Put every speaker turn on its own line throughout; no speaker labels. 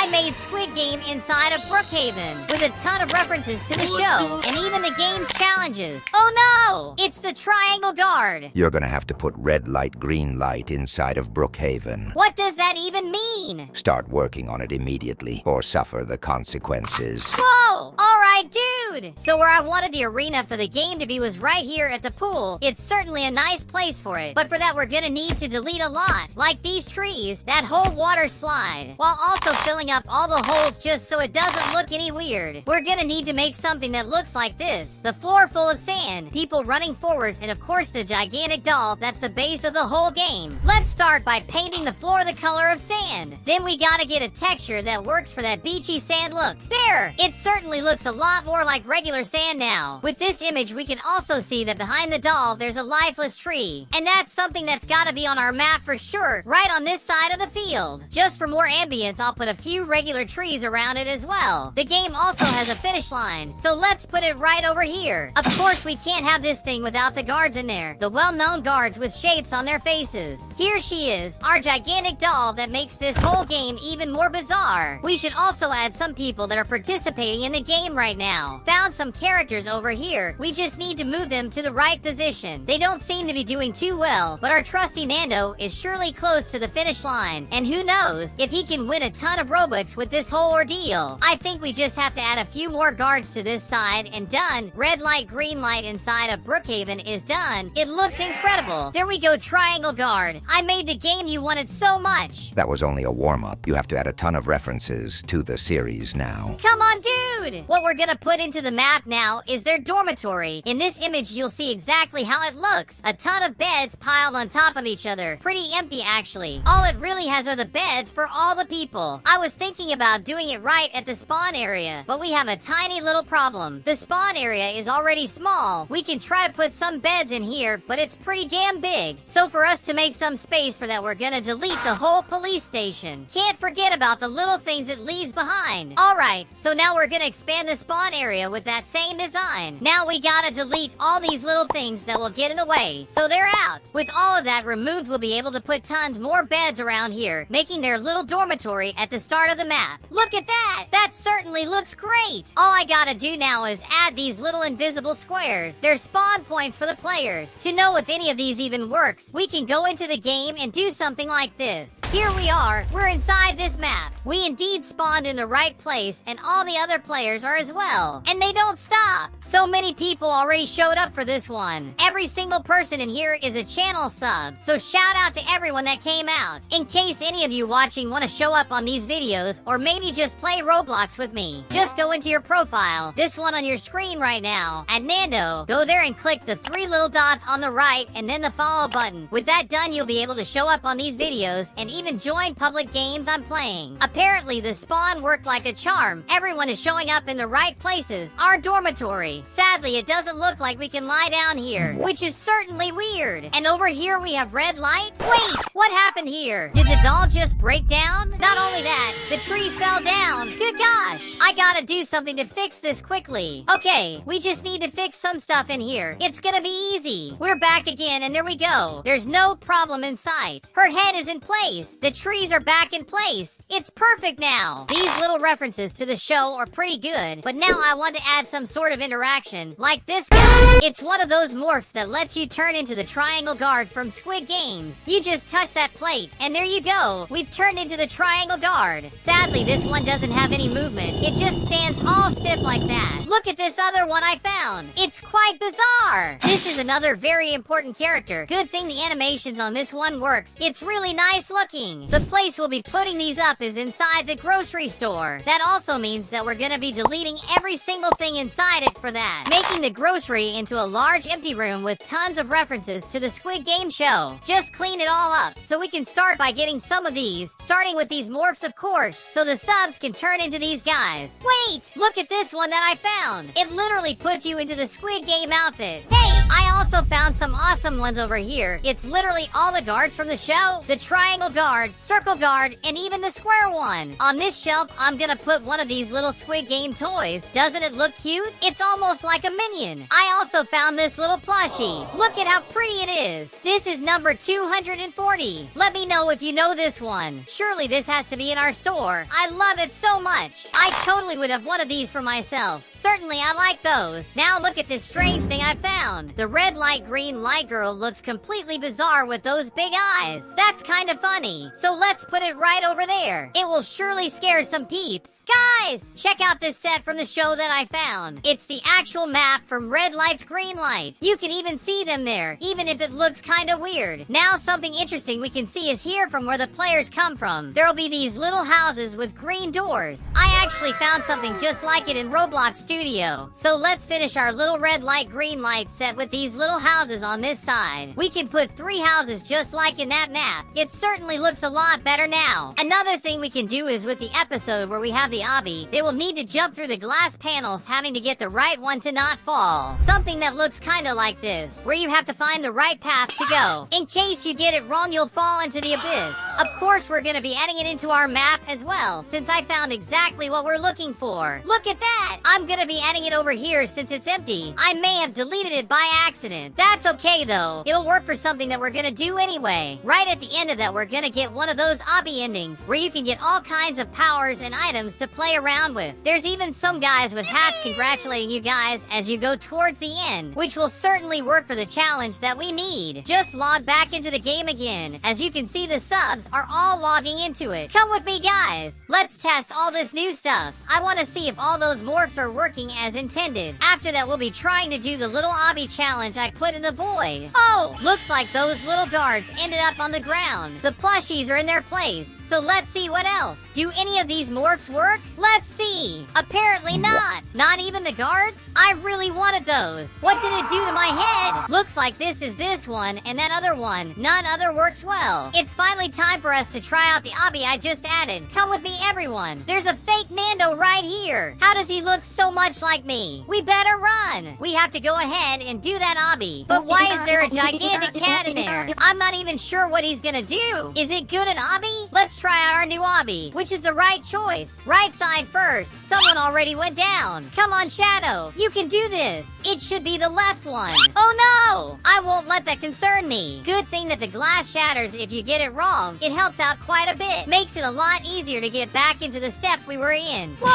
I made Squid Game inside of Brookhaven, with a ton of references to the show, and even the game's challenges. Oh no! It's the triangle guard!
You're gonna have to put red light, green light inside of Brookhaven.
What does that even mean?
Start working on it immediately, or suffer the consequences.
Whoa! Alright, dude! So where I wanted the arena for the game to be was right here at the pool. It's certainly a nice place for it, but for that we're gonna need to delete a lot, like these trees, that whole water slide, while also filling up all the holes just so it doesn't look any weird. We're gonna need to make something that looks like this. The floor full of sand, people running forwards, and of course the gigantic doll that's the base of the whole game. Let's start by painting the floor the color of sand. Then we gotta get a texture that works for that beachy sand look. There! It certainly looks a lot more like regular sand now. With this image we can also see that behind the doll there's a lifeless tree. And that's something that's gotta be on our map for sure, right on this side of the field. Just for more ambience, I'll put a few regular trees around it as well. The game also has a finish line, so let's put it right over here. Of course we can't have this thing without the guards in there. The well-known guards with shapes on their faces. Here she is, our gigantic doll that makes this whole game even more bizarre. We should also add some people that are participating in the game right now. Found some characters over here. We just need to move them to the right position. They don't seem to be doing too well, but our trusty Nando is surely close to the finish line. And who knows if he can win a ton of Robux with this whole ordeal. I think we just have to add a few more guards to this side and done. Red light, green light inside of Brookhaven is done. It looks incredible. There we go, triangle guard. I made the game you wanted so much.
That was only a warm-up. You have to add a ton of references to the series now.
Come on, dude! What we're gonna put into the map now is their dormitory. In this image, you'll see exactly how it looks. A ton of beds piled on top of each other. Pretty empty, actually. All it really has are the beds for all the people. I was thinking about doing it right at the spawn area, but we have a tiny little problem. The spawn area is already small. We can try to put some beds in here, but it's pretty damn big. So for us to make some space for that, we're gonna delete the whole police station. Can't forget about the little things it leaves behind. Alright, so now we're gonna expand the spawn area with that same design. Now we gotta delete all these little things that will get in the way, so they're out. With all of that removed, we'll be able to put tons more beds around here, making their little dormitory at the start of the map. Look at that! That certainly looks great! All I gotta do now is add these little invisible squares. They're spawn points for the players. To know if any of these even works, we can go into the game and do something like this. Here we are, we're inside this map. We indeed spawned in the right place, and all the other players are as well. And they don't stop! So many people already showed up for this one. Every single person in here is a channel sub, so shout out to everyone that came out. In case any of you watching want to show up on these videos, or maybe just play Roblox with me, just go into your profile, this one on your screen right now, at Nando. Go there and click the 3 little dots on the right, and then the follow button. With that done, you'll be able to show up on these videos, and even join public games I'm playing. Apparently, the spawn worked like a charm. Everyone is showing up in the right places. Our dormitory. Sadly, it doesn't look like we can lie down here, which is certainly weird. And over here we have red lights. Wait, what happened here? Did the doll just break down? Not only that, the trees fell down. Good gosh, I gotta do something to fix this quickly. Okay, we just need to fix some stuff in here. It's gonna be easy. We're back again, and there we go. There's no problem in sight. Her head is in place. The trees are back in place. It's perfect now. These little references to the show are pretty good, but now I want to add some sort of interaction, like this guy. It's one of those morphs that lets you turn into the triangle guard from Squid Games. You just touch that plate, and there you go. We've turned into the triangle guard. Sadly, this one doesn't have any movement. It just stands all stiff like that. Look at this other one I found. It's quite bizarre. This is another very important character. Good thing the animations on this one works. It's really nice looking. The place we'll be putting these up is inside the grocery store. That also means that we're gonna be deleting every single thing inside it for that, making the grocery into a large empty room with tons of references to the Squid Game show. Just clean it all up, so we can start by getting some of these, starting with these morphs of course, so the subs can turn into these guys. Wait, look at this one that I found. It literally puts you into the Squid Game outfit. Hey, I also found some awesome ones over here. It's literally all the guards from the show. The triangle guard guard, circle guard, and even the square one. On this shelf, I'm gonna put one of these little Squid Game toys. Doesn't it look cute? It's almost like a minion. I also found this little plushie. Look at how pretty it is. This is number 240. Let me know if you know this one. Surely this has to be in our store. I love it so much. I totally would have one of these for myself. Certainly, I like those. Now look at this strange thing I found. The red light green light girl looks completely bizarre with those big eyes. That's kind of funny. So let's put it right over there. It will surely scare some peeps. Guys, check out this set from the show that I found. It's the actual map from red lights, green lights. You can even see them there, even if it looks kind of weird. Now something interesting we can see is here from where the players come from. There'll be these little houses with green doors. I actually found something just like it in Roblox Studio. So let's finish our little red light, green light set with these little houses on this side. We can put 3 houses just like in that map. It certainly looks a lot better now. Another thing we can do is with the episode where we have the obby, they will need to jump through the glass panels having to get the right one to not fall. Something that looks kinda like this, where you have to find the right path to go. In case you get it wrong, you'll fall into the abyss. Of course, we're gonna be adding it into our map as well, since I found exactly what we're looking for. Look at that! I'm gonna be adding it over here since it's empty. I may have deleted it by accident. That's okay though. It'll work for something that we're gonna do anyway. Right at the end of that, we're gonna get one of those obby endings, where you can get all kinds of powers and items to play around with. There's even some guys with hats congratulating you guys as you go towards the end, which will certainly work for the challenge that we need. Just log back into the game again. As you can see, the subs are all logging into it. Come with me, guys. Let's test all this new stuff. I want to see if all those morphs are working as intended. After that, we'll be trying to do the little obby challenge I put in the void. Oh, looks like those little guards ended up on the ground. The plushies are in their place. So let's see what else. Do any of these morphs work? Let's see. Apparently not. Not even the guards? I really wanted those. What did it do to my head? Looks like this is this one and that other one. None other works well. It's finally time for us to try out the obby I just added. Come with me, everyone. There's a fake Nando right here. How does he look so much like me? We better run. We have to go ahead and do that obby. But why is there a gigantic cat in there? I'm not even sure what he's gonna do. Is it good at obby? Let's try out our new obby. Which is the right choice? Right side first. Someone already went down. Come on, Shadow. You can do this. It should be the left one. Oh no! I won't let that concern me. Good thing that the glass shatters if you get it wrong. It helps out quite a bit. Makes it a lot easier to get back into the step we were in. Whoa!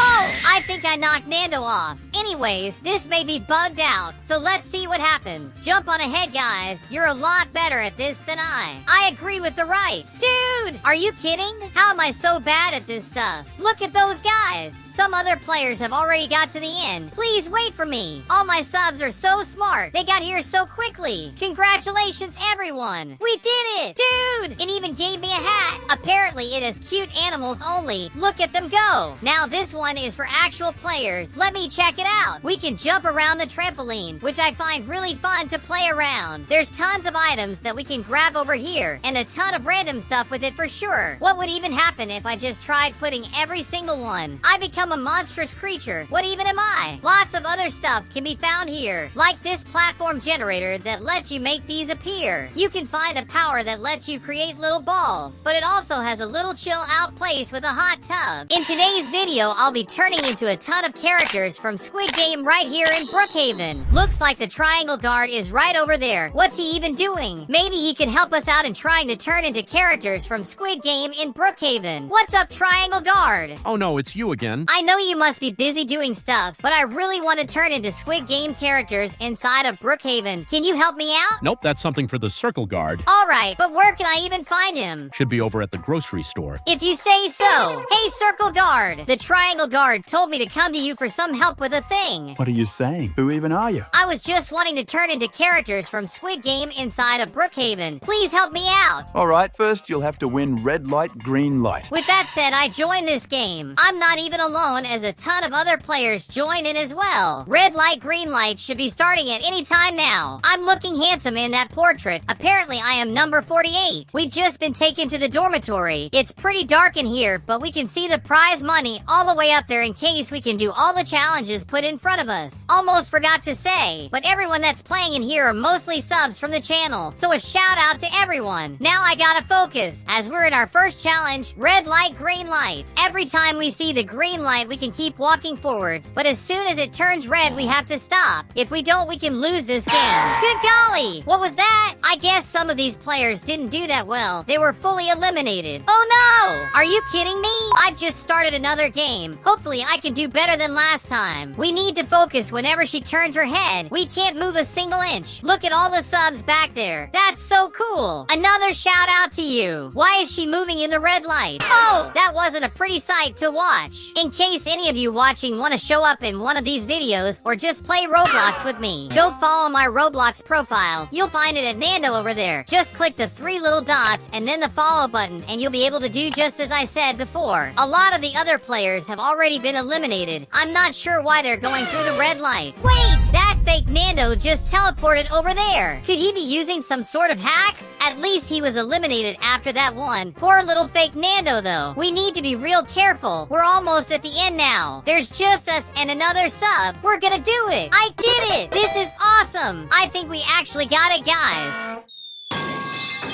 I think I knocked Nando off. Anyways, this may be bugged out, so let's see what happens. Jump on ahead, guys. You're a lot better at this than I agree with the right. Dude! Are you kidding? How am I so bad at this stuff? Look at those guys. Some other players have already got to the end. Please wait for me. All my subs are so smart. They got here so quickly. Congratulations, everyone. We did it. Dude, it even gave me a hat. Apparently, it is cute animals only. Look at them go. Now, this one is for actual players. Let me check it out. We can jump around the trampoline, which I find really fun to play around. There's tons of items that we can grab over here, and a ton of random stuff with it for sure. What would even happen if I just tried putting every single one? I become a monstrous creature. What even am I? Lots of other stuff can be found here, like this platform generator that lets you make these appear. You can find a power that lets you create little balls, but it also has a little chill out place with a hot tub. In today's video, I'll be turning into a ton of characters from Squid Game right here in Brookhaven. Looks like the triangle guard is right over there. What's he even doing? Maybe he can help us out in trying to turn into characters from Squid Game in Brookhaven. What's up, triangle guard?
Oh no, it's you again.
I know you must be busy doing stuff, but I really want to turn into Squid Game characters inside of Brookhaven. Can you help me out?
Nope, that's something for the circle guard.
Alright, but where can I even find him?
Should be over at the grocery store.
If you say so. Hey, circle guard. The triangle guard told me to come to you for some help with a thing.
What are you saying? Who even are you?
I was just wanting to turn into characters from Squid Game inside of Brookhaven. Please help me out.
All right, first you'll have to win red light, light, green light.
With that said, I joined this game. I'm not even alone, as a ton of other players joined in as well. Red light, green light should be starting at any time now. I'm looking handsome in that portrait. Apparently, I am number 48. We've just been taken to the dormitory. It's pretty dark in here, but we can see the prize money all the way up there in case we can do all the challenges put in front of us. Almost forgot to say, but everyone that's playing in here are mostly subs from the channel, so a shout out to everyone. Now I gotta focus, as we're in our first challenge, red light, green light. Every time we see the green light, we can keep walking forwards, but as soon as it turns red, we have to stop. If we don't, we can lose this game. Good golly! What was that? I guess some of these players didn't do that well. They were fully eliminated. Oh no! Are you kidding me? I've just started another game. Hopefully I can do better than last time. We need to focus whenever she turns her head. We can't move a single inch. Look at all the subs back there. That's so cool. Another shout out to you. Why is she moving in the red light? Oh, that wasn't a pretty sight to watch. In case any of you watching want to show up in one of these videos or just play Roblox with me, go follow my Roblox profile. You'll find it at Nando over there. Just click the 3 little dots and then the follow button and you'll be able to do just as I said before. A lot of the other players have already been eliminated. I'm not sure why they're going through the red light. Wait! That fake Nando just teleported over there. Could he be using some sort of hacks? At least he was eliminated after that one. Poor little fake Nando though. We need to be real careful. We're almost at the end now. There's just us and another sub. We're gonna do it. I did it. This is awesome. I think we actually got it, guys.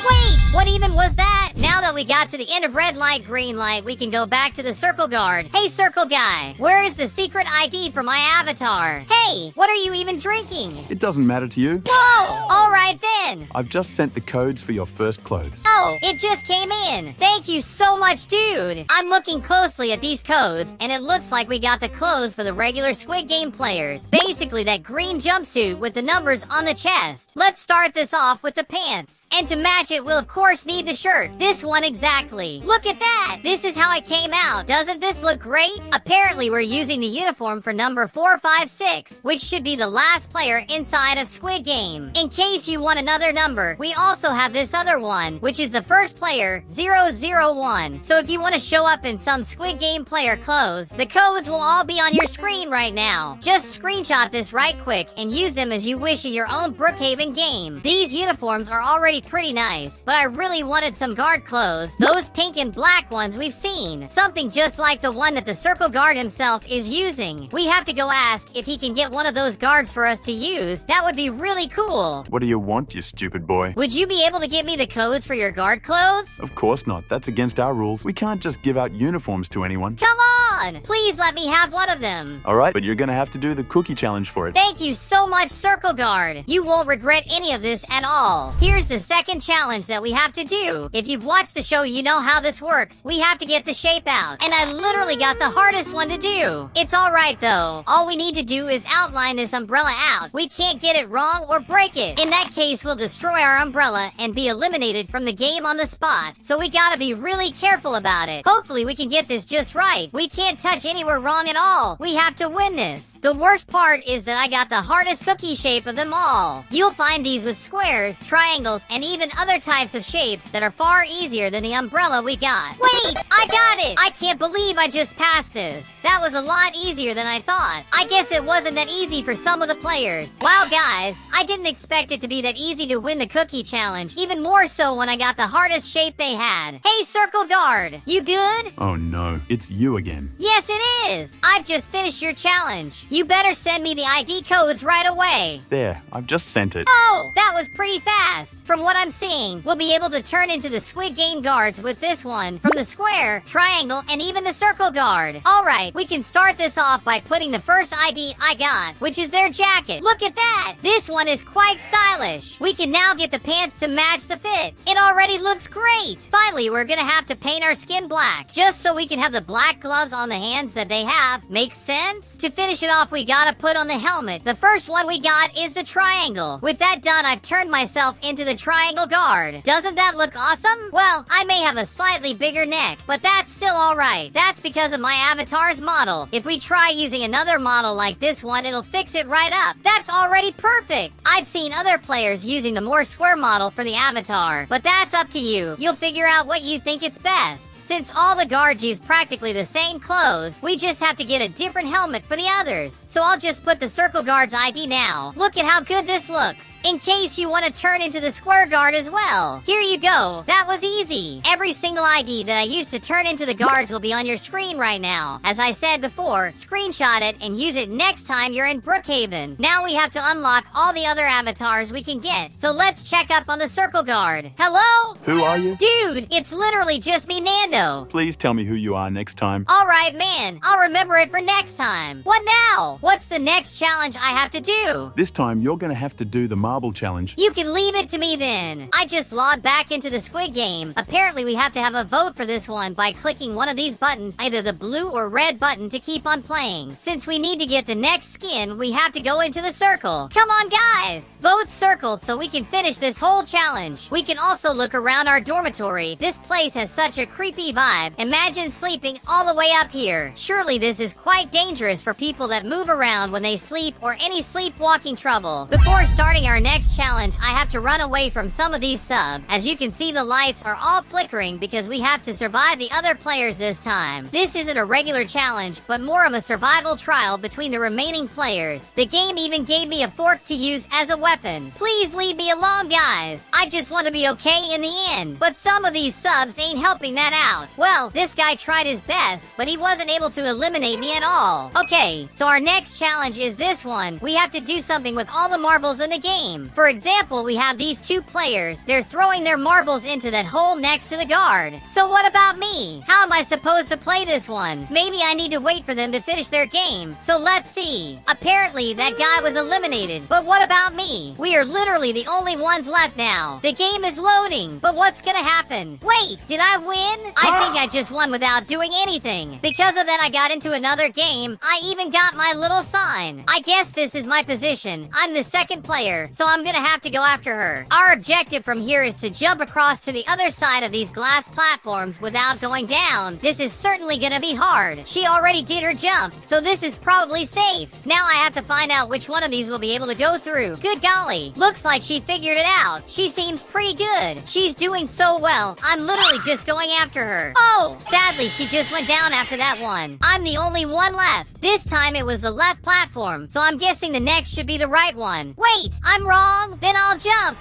Wait, what even was that? Now that we got to the end of red light, green light, we can go back to the circle guard. Hey, circle guy, where is the secret ID for my avatar? Hey, what are you even drinking?
It doesn't matter to you.
Whoa, all right then.
I've just sent the codes for your first clothes.
Oh, it just came in. Thank you so much, dude. I'm looking closely at these codes, and it looks like we got the clothes for the regular Squid Game players. Basically, that green jumpsuit with the numbers on the chest. Let's start this off with the pants. And to match it, we'll of course need the shirt. This one exactly. Look at that! This is how it came out. Doesn't this look great? Apparently, we're using the uniform for number 456, which should be the last player inside of Squid Game. In case you want another number, we also have this other one, which is the first player, 001. So if you want to show up in some Squid Game player clothes, the codes will all be on your screen right now. Just screenshot this right quick and use them as you wish in your own Brookhaven game. These uniforms are already pretty nice, but I really wanted some guard clothes. Those pink and black ones we've seen. Something just like the one that the circle guard himself is using. We have to go ask if he can get one of those guards for us to use. That would be really cool.
What do you want, you stupid boy?
Would you be able to get me the codes for your guard clothes?
Of course not. That's against our rules. We can't just give out uniforms to anyone.
Come on! Please let me have one of them.
Alright, but you're gonna have to do the cookie challenge for it.
Thank you so much, circle guard. You won't regret any of this at all. Here's the second challenge that we have to do. If you've watched the show, you know how this works. We have to get the shape out. And I literally got the hardest one to do. It's alright though. All we need to do is outline this umbrella out. We can't get it wrong or break it. In that case, we'll destroy our umbrella and be eliminated from the game on the spot. So we gotta be really careful about it. Hopefully we can get this just right. We can't touch anywhere wrong at all. We have to win this. The worst part is that I got the hardest cookie shape of them all. You'll find these with squares, triangles, and even other types of shapes that are far easier than the umbrella we got. Wait! I got it! I can't believe I just passed this. That was a lot easier than I thought. I guess it wasn't that easy for some of the players. Wow, guys, I didn't expect it to be that easy to win the cookie challenge. Even more so when I got the hardest shape they had. Hey, circle guard, you good?
Oh no, it's you again.
Yes, it is! I've just finished your challenge. You better send me the ID codes right away.
There, I've just sent it.
Oh, that was pretty fast. From what I'm seeing, we'll be able to turn into the Squid Game guards with this one, from the square, triangle, and even the circle guard. Alright, we can start this off by putting the first ID I got, which is their jacket. Look at that! This one is quite stylish. We can now get the pants to match the fit. It already looks great. Finally, we're gonna have to paint our skin black, just so we can have the black gloves on the hands that they have. Makes sense? To finish it off, off, we gotta put on the helmet. The first one we got is the triangle. With that done, I've turned myself into the triangle guard. Doesn't that look awesome? Well, I may have a slightly bigger neck, but that's still alright. That's because of my avatar's model. If we try using another model like this one, it'll fix it right up. That's already perfect. I've seen other players using the more square model for the avatar, but that's up to you. You'll figure out what you think it's best. Since all the guards use practically the same clothes, we just have to get a different helmet for the others. So I'll just put the circle guard's ID now. Look at how good this looks. In case you want to turn into the square guard as well. Here you go. That was easy. Every single ID that I used to turn into the guards will be on your screen right now. As I said before, screenshot it and use it next time you're in Brookhaven. Now we have to unlock all the other avatars we can get. So let's check up on the circle guard. Hello?
Who are you?
Dude, it's literally just me, Nando.
Please tell me who you are next time.
Alright, man. I'll remember it for next time. What now? What's the next challenge I have to do?
This time, you're gonna have to do the marble challenge.
You can leave it to me then. I just logged back into the Squid Game. Apparently, we have to have a vote for this one by clicking one of these buttons, either the blue or red button, to keep on playing. Since we need to get the next skin, we have to go into the circle. Come on, guys. Vote circle so we can finish this whole challenge. We can also look around our dormitory. This place has such a creepy vibe. Imagine sleeping all the way up here. Surely this is quite dangerous for people that move around when they sleep or any sleepwalking trouble. Before starting our next challenge, I have to run away from some of these subs. As you can see, the lights are all flickering because we have to survive the other players this time. This isn't a regular challenge, but more of a survival trial between the remaining players. The game even gave me a fork to use as a weapon. Please leave me alone, guys. I just want to be okay in the end. But some of these subs ain't helping that out. Well, this guy tried his best, but he wasn't able to eliminate me at all. Okay, so our next challenge is this one. We have to do something with all the marbles in the game. For example, we have these two players. They're throwing their marbles into that hole next to the guard. So what about me? How am I supposed to play this one? Maybe I need to wait for them to finish their game. So let's see. Apparently, that guy was eliminated. But what about me? We are literally the only ones left now. The game is loading. But what's gonna happen? Wait, did I win? I think I just won without doing anything. Because of that, I got into another game. I even got my little sign. I guess this is my position. I'm the second player, so I'm gonna have to go after her. Our objective from here is to jump across to the other side of these glass platforms without going down. This is certainly gonna be hard. She already did her jump, so this is probably safe. Now I have to find out which one of these will be able to go through. Good golly. Looks like she figured it out. She seems pretty good. She's doing so well. I'm literally just going after her. Oh, sadly, she just went down after that one. I'm the only one left. This time it was the left platform, so I'm guessing the next should be the right one. Wait, I'm wrong? Then I'll jump.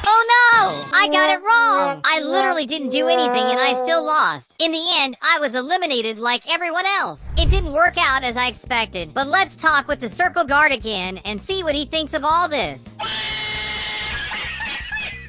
Oh no! I got it wrong! I literally didn't do anything and I still lost. In the end, I was eliminated like everyone else. It didn't work out as I expected, but let's talk with the circle guard again and see what he thinks of all this.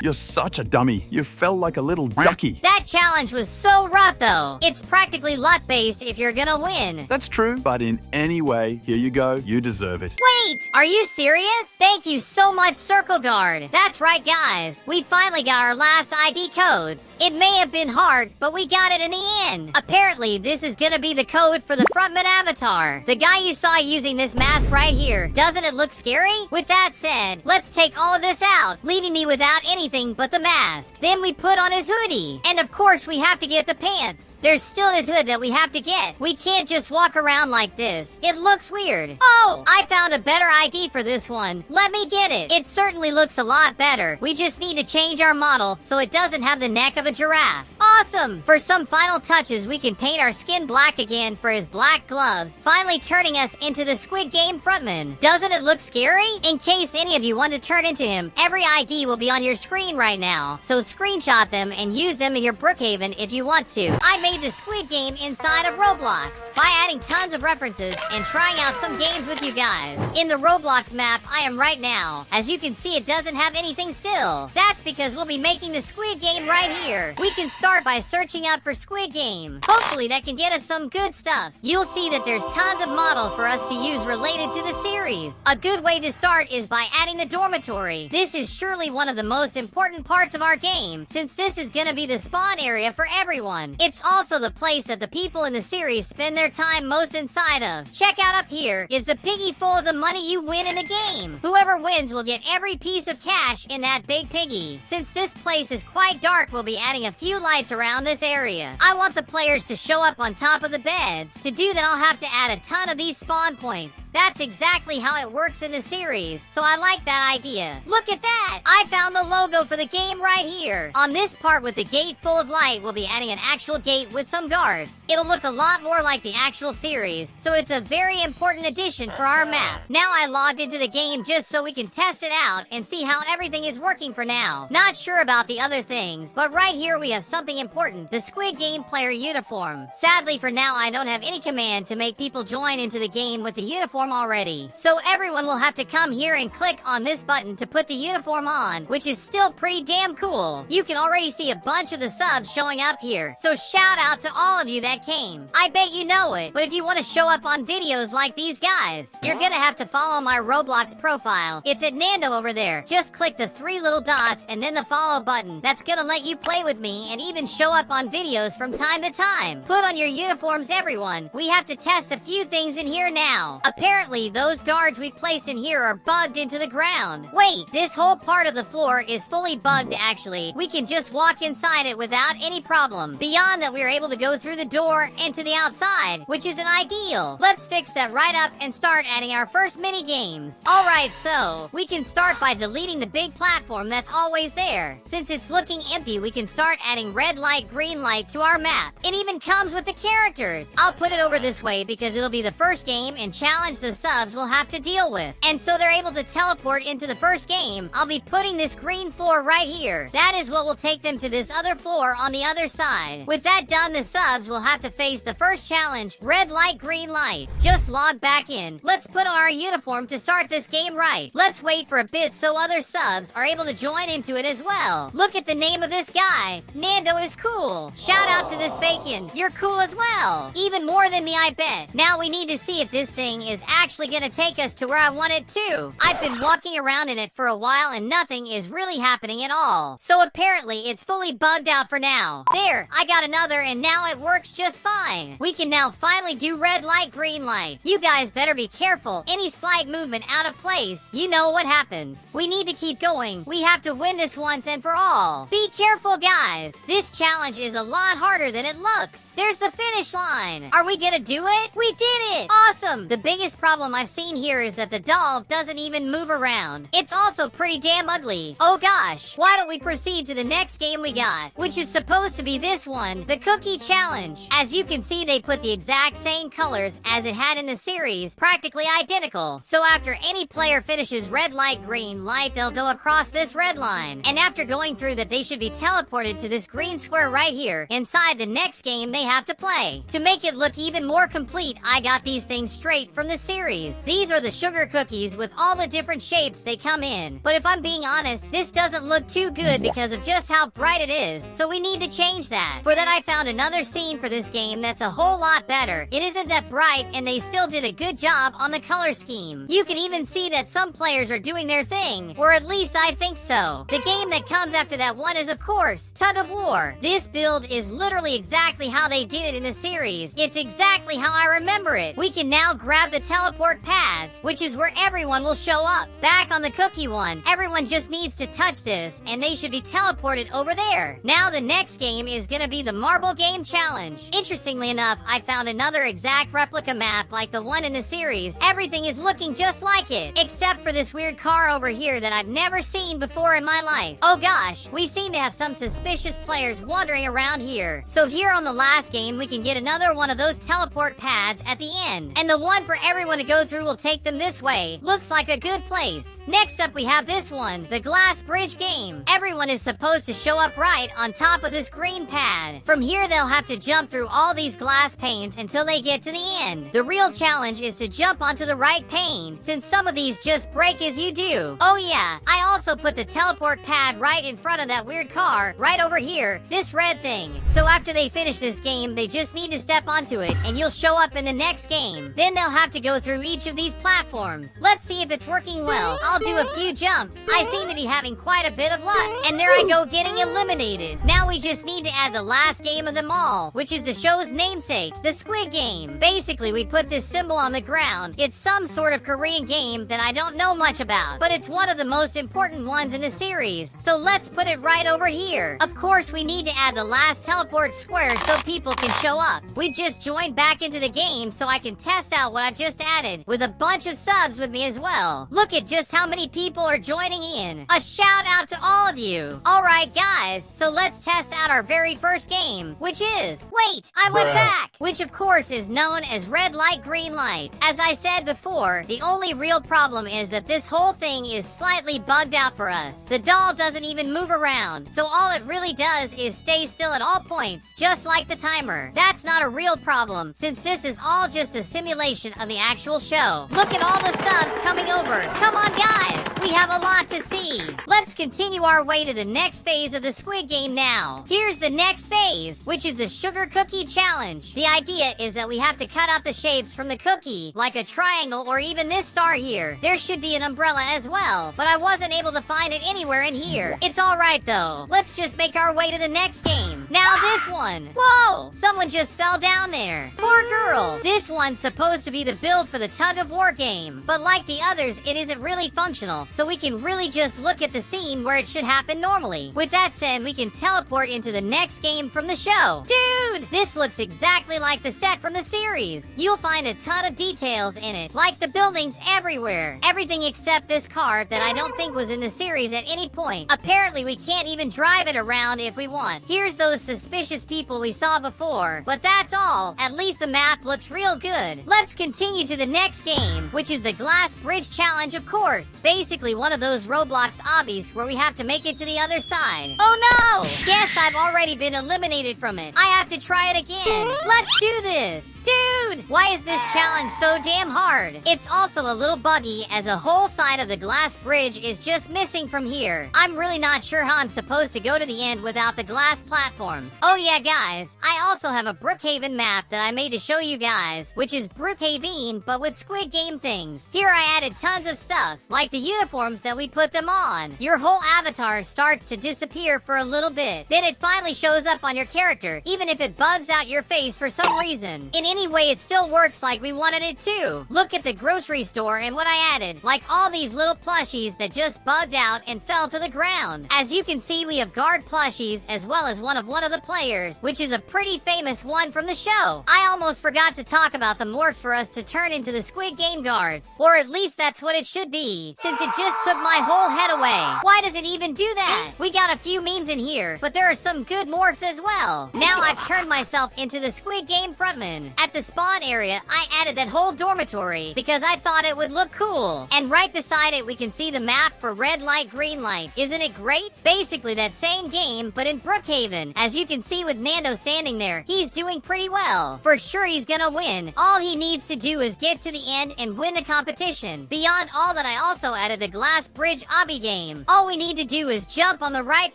You're such a dummy. You fell like a little ducky.
That challenge was so rough though. It's practically luck-based if you're gonna win.
That's true, but in any way, here you go. You deserve it.
Wait! Are you serious? Thank you so much, Circle Guard. That's right, guys. We finally got our last ID codes. It may have been hard, but we got it in the end. Apparently, this is gonna be the code for the frontman avatar. The guy you saw using this mask right here. Doesn't it look scary? With that said, let's take all of this out, leaving me without anything but the mask. Then we put on his hoodie. And of course, we have to get the pants. There's still his hood that we have to get. We can't just walk around like this. It looks weird. Oh, I found a better ID for this one. Let me get it. It certainly looks a lot better. We just need to change our model so it doesn't have the neck of a giraffe. Awesome! For some final touches, we can paint our skin black again for his black gloves, finally turning us into the Squid Game frontman. Doesn't it look scary? In case any of you want to turn into him, every ID will be on your screen right now, so screenshot them and use them in your Brookhaven if you want to. I made the Squid Game inside of Roblox by adding tons of references and trying out some games with you guys. In the Roblox map I am right now. As you can see, it doesn't have anything still. That's because we'll be making the Squid Game right here. We can start by searching out for Squid Game. Hopefully that can get us some good stuff. You'll see that there's tons of models for us to use related to the series. A good way to start is by adding the dormitory. This is surely one of the most important important parts of our game, since this is gonna be the spawn area for everyone. It's also the place that the people in the series spend their time most inside of. Check out up here is the piggy full of the money you win in the game. Whoever wins will get every piece of cash in that big piggy. Since this place is quite dark, we'll be adding a few lights around this area. I want the players to show up on top of the beds. To do that, I'll have to add a ton of these spawn points. That's exactly how it works in the series, so I like that idea. Look at that! I found the logo for the game right here. On this part with the gate full of light, we'll be adding an actual gate with some guards. It'll look a lot more like the actual series, so it's a very important addition for our map. Now I logged into the game just so we can test it out and see how everything is working for now. Not sure about the other things, but right here we have something important, the Squid Game player uniform. Sadly for now, I don't have any command to make people join into the game with the uniform already. So everyone will have to come here and click on this button to put the uniform on, which is still pretty damn cool. You can already see a bunch of the subs showing up here, so shout out to all of you that came. I bet you know it, but if you want to show up on videos like these guys, you're gonna have to follow my Roblox profile. It's at Nando over there. Just click the 3 little dots and then the follow button. That's gonna let you play with me and even show up on videos from time to time. Put on your uniforms, everyone. We have to test a few things in here now. Apparently, those guards we placed in here are bugged into the ground. Wait, this whole part of the floor is fully bugged actually. We can just walk inside it without any problem. Beyond that, we're able to go through the door and to the outside, which is an ideal. Let's fix that right up and start adding our first mini games. Alright, so we can start by deleting the big platform that's always there. Since it's looking empty, we can start adding red light, green light to our map. It even comes with the characters. I'll put it over this way because it'll be the first game and challenge the subs will have to deal with. And so they're able to teleport into the first game. I'll be putting this green floor right here. That is what will take them to this other floor on the other side. With that done, the subs will have to face the first challenge, red light, green light. Just log back in. Let's put on our uniform to start this game right. Let's wait for a bit so other subs are able to join into it as well. Look at the name of this guy. Nando is cool. Shout out to this bacon. You're cool as well. Even more than me, I bet. Now we need to see if this thing is actually gonna take us to where I want it to. I've been walking around in it for a while and nothing is really happening at all. So apparently it's fully bugged out for now. There, I got another and now it works just fine. We can now finally do red light, green light. You guys better be careful. Any slight movement out of place, you know what happens. We need to keep going. We have to win this once and for all. Be careful, guys. This challenge is a lot harder than it looks. There's the finish line. Are we gonna do it? We did it! Awesome! The biggest problem I've seen here is that the doll doesn't even move around. It's also pretty damn ugly. Oh gosh, why don't we proceed to the next game we got, which is supposed to be this one, the Cookie Challenge. As you can see, they put the exact same colors as it had in the series, practically identical. So after any player finishes red light, green light, they'll go across this red line. And after going through that, they should be teleported to this green square right here, inside the next game they have to play. To make it look even more complete, I got these things straight from the series. These are the sugar cookies with all the different shapes they come in. But if I'm being honest, this doesn't look too good because of just how bright it is. So we need to change that. For that, I found another scene for this game that's a whole lot better. It isn't that bright and they still did a good job on the color scheme. You can even see that some players are doing their thing, or at least I think so. The game that comes after that one is of course Tug of War. This build is literally exactly how they did it in the series. It's exactly how I remember it. We can now grab the teleport pads, which is where everyone will show up. Back on the cookie one, everyone just needs to touch this and they should be teleported over there. Now the next game is gonna be the Marble Game Challenge. Interestingly enough, I found another exact replica map like the one in the series. Everything is looking just like it, except for this weird car over here that I've never seen before in my life. Oh gosh, we seem to have some suspicious players wandering around here. So here on the last game, we can get another one of those teleport pads at the end. And the one for everyone to go through will take them this way. Looks like a good place. Next up, we have this one, the Glass Bridge Game. Everyone is supposed to show up right on top of this green pad. From here, they'll have to jump through all these glass panes until they get to the end. The real challenge is to jump onto the right pane, since some of these just break as you do. Oh yeah, I also put the teleport pad right in front of that weird car, right over here, this red thing. So after they finish this game, they just need to step onto it, and you'll show up in the next game. Then they'll have to go go through each of these platforms. Let's see if it's working well. I'll do a few jumps. I seem to be having quite a bit of luck. And there I go, getting eliminated. Now we just need to add the last game of them all, which is the show's namesake, the Squid Game. Basically, we put this symbol on the ground. It's some sort of Korean game that I don't know much about, but it's one of the most important ones in the series. So let's put it right over here. Of course, we need to add the last teleport square so people can show up. We just joined back into the game so I can test out what I just added, with a bunch of subs with me as well. Look at just how many people are joining in. A shout out to all of you. Alright guys, so let's test out our very first game, which is... Wait, I went back! Which of course is known as red light, green light. As I said before, the only real problem is that this whole thing is slightly bugged out for us. The doll doesn't even move around, so all it really does is stay still at all points, just like the timer. That's not a real problem, since this is all just a simulation of the actual show. Look at all the subs coming over. Come on guys, we have a lot to see. Let's continue our way to the next phase of the Squid Game now. Here's the next phase, which is the sugar cookie challenge. The idea is that we have to cut out the shapes from the cookie, like a triangle or even this star here. There should be an umbrella as well, but I wasn't able to find it anywhere in here. It's alright though. Let's just make our way to the next game. Now this one. Whoa! Someone just fell down there. Poor girl. This one's supposed to be the build for the Tug of War game, but like the others, it isn't really functional, so we can really just look at the scene where it should happen normally. With that said, we can teleport into the next game from the show. Dude! This looks exactly like the set from the series. You'll find a ton of details in it, like the buildings everywhere. Everything except this car that I don't think was in the series at any point. Apparently, we can't even drive it around if we want. Here's those suspicious people we saw before, but that's all. At least the map looks real good. Let's continue to the next game, which is the Glass Bridge Challenge, of course. Basically one of those Roblox obbies where we have to make it to the other side. Oh no! Guess I've already been eliminated from it. I have to try it again. Let's do this. Dude, why is this challenge so damn hard? It's also a little buggy as a whole side of the glass bridge is just missing from here. I'm really not sure how I'm supposed to go to the end without the glass platforms. Oh yeah, guys, I also have a Brookhaven map that I made to show you guys, which is Brookhaven, but with Squid Game things. Here I added tons of stuff, like the uniforms that we put them on. Your whole avatar starts to disappear for a little bit. Then it finally shows up on your character, even if it bugs out your face for some reason. In any way, it still works like we wanted it to. Look at the grocery store and what I added, like all these little plushies that just bugged out and fell to the ground. As you can see, we have guard plushies as well as one of the players, which is a pretty famous one from the show. I almost forgot to talk about the morphs for us to turn into the Squid Game guards. Or at least that's what it should be, since it just took my whole head away. Why does it even do that? We got a few memes in here, but there are some good morphs as well. Now I've turned myself into the Squid Game frontman. At the spawn area, I added that whole dormitory because I thought it would look cool. And right beside it, we can see the map for red light, green light. Isn't it great? Basically that same game, but in Brookhaven. As you can see with Nando standing there, he's doing pretty well. For sure he's gonna win. All he needs to do is get to the end and win the competition. Beyond all that, I also added the glass bridge obby game. All we need to do is jump on the right